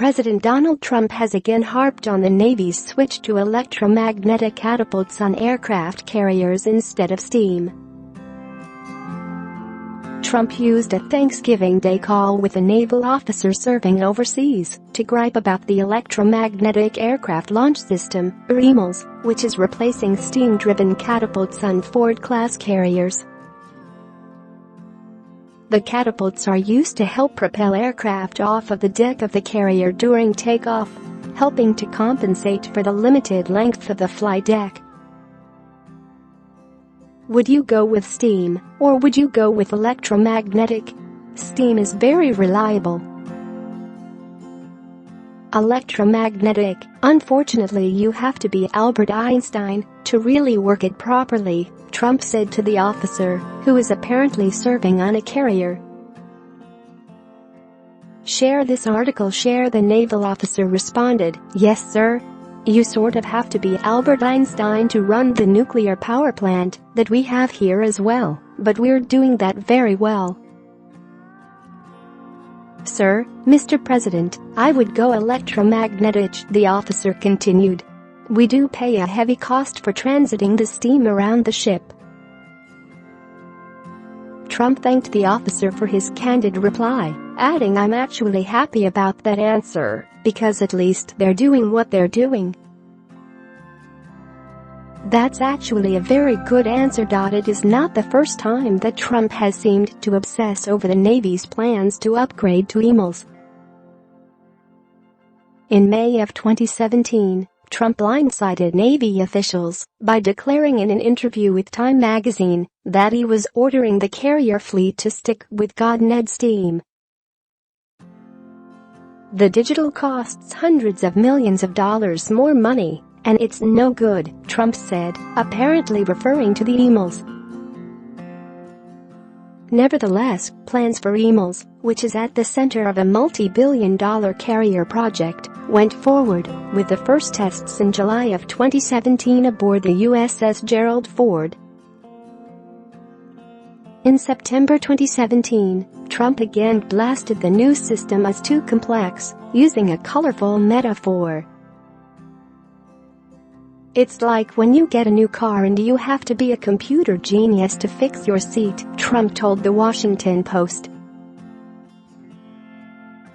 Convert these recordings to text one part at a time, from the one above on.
President Donald Trump has again harped on the Navy's switch to electromagnetic catapults on aircraft carriers instead of steam. Trump used a Thanksgiving Day call with a naval officer serving overseas to gripe about the electromagnetic aircraft launch system, or EMLS, which is replacing steam-driven catapults on Ford-class carriers. The catapults are used to help propel aircraft off of the deck of the carrier during takeoff, helping to compensate for the limited length of the flight deck. Would you go with steam, or would you go with electromagnetic? Steam is very reliable. Electromagnetic, unfortunately you have to be Albert Einstein to really work it properly, Trump said to the officer, who is apparently serving on a carrier. Share this article. Share. The naval officer responded, "Yes sir. You sort of have to be Albert Einstein to run the nuclear power plant that we have here as well, but we're doing that very well." "Sir, Mr. President, I would go electromagnetic," the officer continued. "We do pay a heavy cost for transiting the steam around the ship." Trump thanked the officer for his candid reply, adding, "I'm actually happy about that answer, because at least they're doing what they're doing." That's actually a very good answer. It is not the first time that Trump has seemed to obsess over the Navy's plans to upgrade to EMLS. In May of 2017, Trump blindsided Navy officials by declaring in an interview with Time magazine that he was ordering the carrier fleet to stick with God-Ned steam. "The digital costs hundreds of millions of dollars more money, and it's no good," Trump said, apparently referring to the EMLS. Nevertheless, plans for EMLS, which is at the center of a multi-billion-dollar carrier project, went forward, with the first tests in July of 2017 aboard the USS Gerald Ford. In September 2017, Trump again blasted the new system as too complex, using a colorful metaphor. "It's like when you get a new car and you have to be a computer genius to fix your seat," Trump told the Washington Post.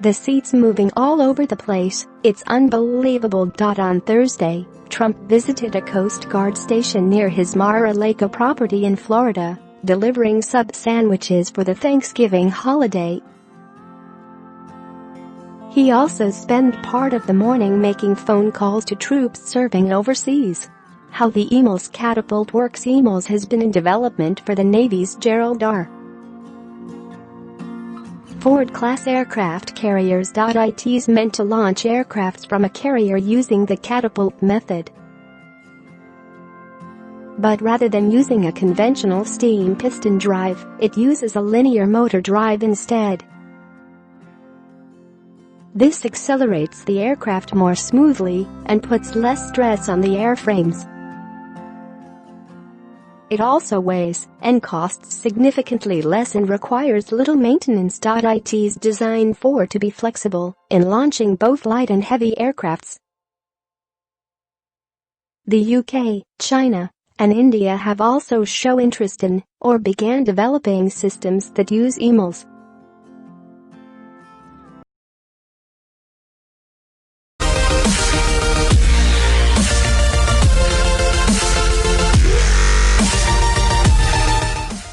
"The seat's moving all over the place, it's unbelievable." On Thursday, Trump visited a Coast Guard station near his Mar-a-Lago property in Florida, delivering sub sandwiches for the Thanksgiving holiday. He also spent part of the morning making phone calls to troops serving overseas. How the EMLS catapult works. EMLS has been in development for the Navy's Gerald R. Ford-class aircraft carriers. It's meant to launch aircraft from a carrier using the catapult method. But rather than using a conventional steam piston drive, it uses a linear motor drive instead. This accelerates the aircraft more smoothly and puts less stress on the airframes. It also weighs and costs significantly less and requires little maintenance. It's designed to be flexible in launching both light and heavy aircrafts. The UK, China, and India have also shown interest in or began developing systems that use EMLS.